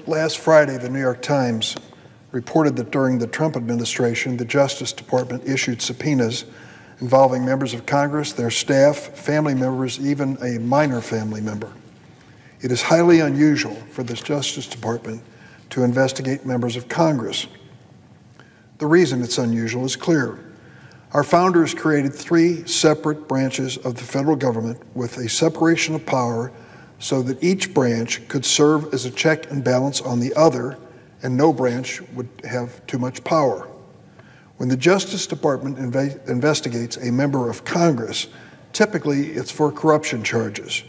last Friday, the New York Times reported that during the Trump administration, the Justice Department issued subpoenas involving members of Congress, their staff, family members, even a minor family member. It is highly unusual for the Justice Department to investigate members of Congress. The reason it's unusual is clear. Our founders created 3 separate branches of the federal government with a separation of power so that each branch could serve as a check and balance on the other, and no branch would have too much power. When the Justice Department investigates a member of Congress, typically it's for corruption charges.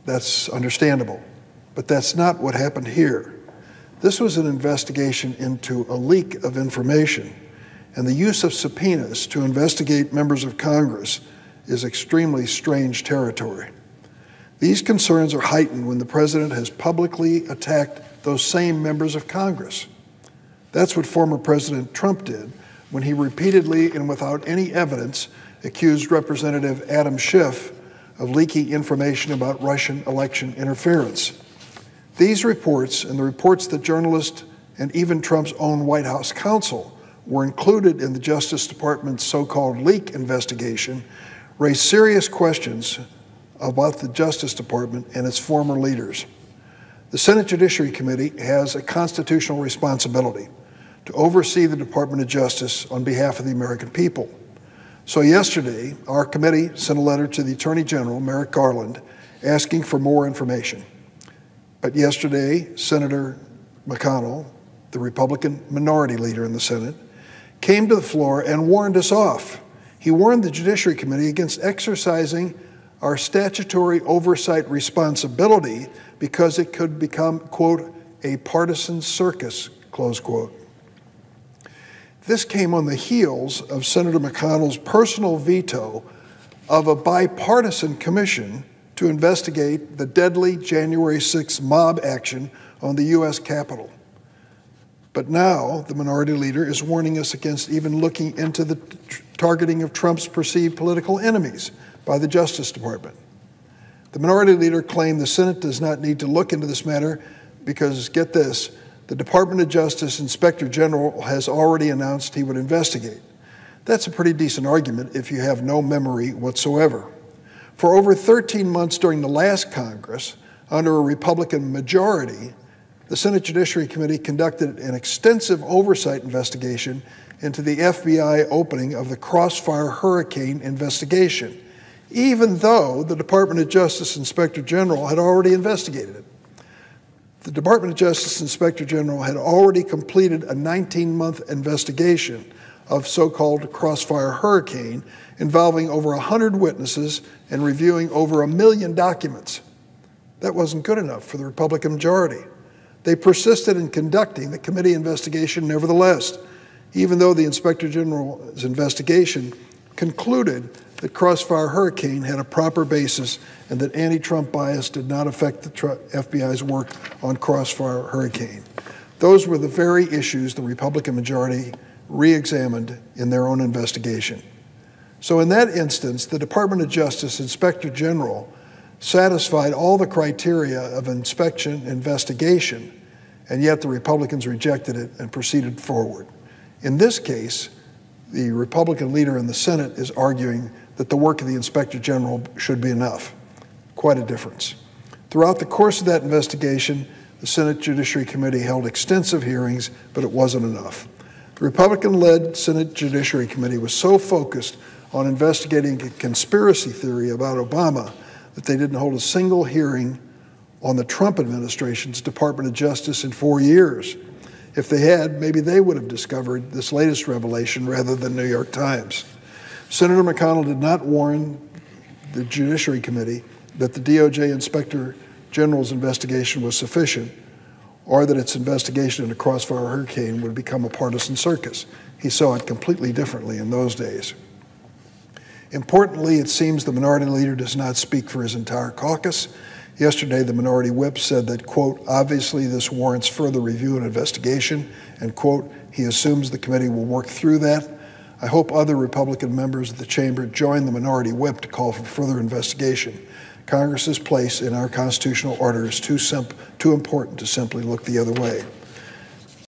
That's understandable, but that's not what happened here. This was an investigation into a leak of information, and the use of subpoenas to investigate members of Congress is extremely strange territory. These concerns are heightened when the president has publicly attacked those same members of Congress. That's what former President Trump did when he repeatedly and without any evidence accused Representative Adam Schiff of leaking information about Russian election interference. These reports and the reports that journalists and even Trump's own White House counsel were included in the Justice Department's so-called leak investigation raise serious questions about the Justice Department and its former leaders. The Senate Judiciary Committee has a constitutional responsibility to oversee the Department of Justice on behalf of the American people. So yesterday, our committee sent a letter to the Attorney General, Merrick Garland, asking for more information. But yesterday, Senator McConnell, the Republican minority leader in the Senate, came to the floor and warned us off. He warned the Judiciary Committee against exercising our statutory oversight responsibility because it could become, quote, a partisan circus, close quote. This came on the heels of Senator McConnell's personal veto of a bipartisan commission to investigate the deadly January 6th mob action on the U.S. Capitol. But now the minority leader is warning us against even looking into the targeting of Trump's perceived political enemies by the Justice Department. The minority leader claimed the Senate does not need to look into this matter because, get this, the Department of Justice Inspector General has already announced he would investigate. That's a pretty decent argument if you have no memory whatsoever. For over 13 months during the last Congress, under a Republican majority, the Senate Judiciary Committee conducted an extensive oversight investigation into the FBI opening of the Crossfire Hurricane investigation, even though the Department of Justice Inspector General had already investigated it. The Department of Justice Inspector General had already completed a 19-month investigation of so-called Crossfire Hurricane involving over 100 witnesses and reviewing over 1 million documents. That wasn't good enough for the Republican majority. They persisted in conducting the committee investigation nevertheless, even though the Inspector General's investigation concluded that Crossfire Hurricane had a proper basis and that anti-Trump bias did not affect the FBI's work on Crossfire Hurricane. Those were the very issues the Republican majority re-examined in their own investigation. So in that instance, the Department of Justice Inspector General satisfied all the criteria of inspection investigation, and yet the Republicans rejected it and proceeded forward. In this case, the Republican leader in the Senate is arguing that the work of the Inspector General should be enough. Quite a difference. Throughout the course of that investigation, the Senate Judiciary Committee held extensive hearings, but it wasn't enough. The Republican-led Senate Judiciary Committee was so focused on investigating a conspiracy theory about Obama that they didn't hold a single hearing on the Trump administration's Department of Justice in 4 years. If they had, maybe they would have discovered this latest revelation rather than New York Times. Senator McConnell did not warn the Judiciary Committee that the DOJ Inspector General's investigation was sufficient or that its investigation into Crossfire Hurricane would become a partisan circus. He saw it completely differently in those days. Importantly, it seems the minority leader does not speak for his entire caucus. Yesterday, the minority whip said that, quote, obviously this warrants further review and investigation, and, quote, he assumes the committee will work through that. I hope other Republican members of the chamber join the minority whip to call for further investigation. Congress's place in our constitutional order is too important to simply look the other way.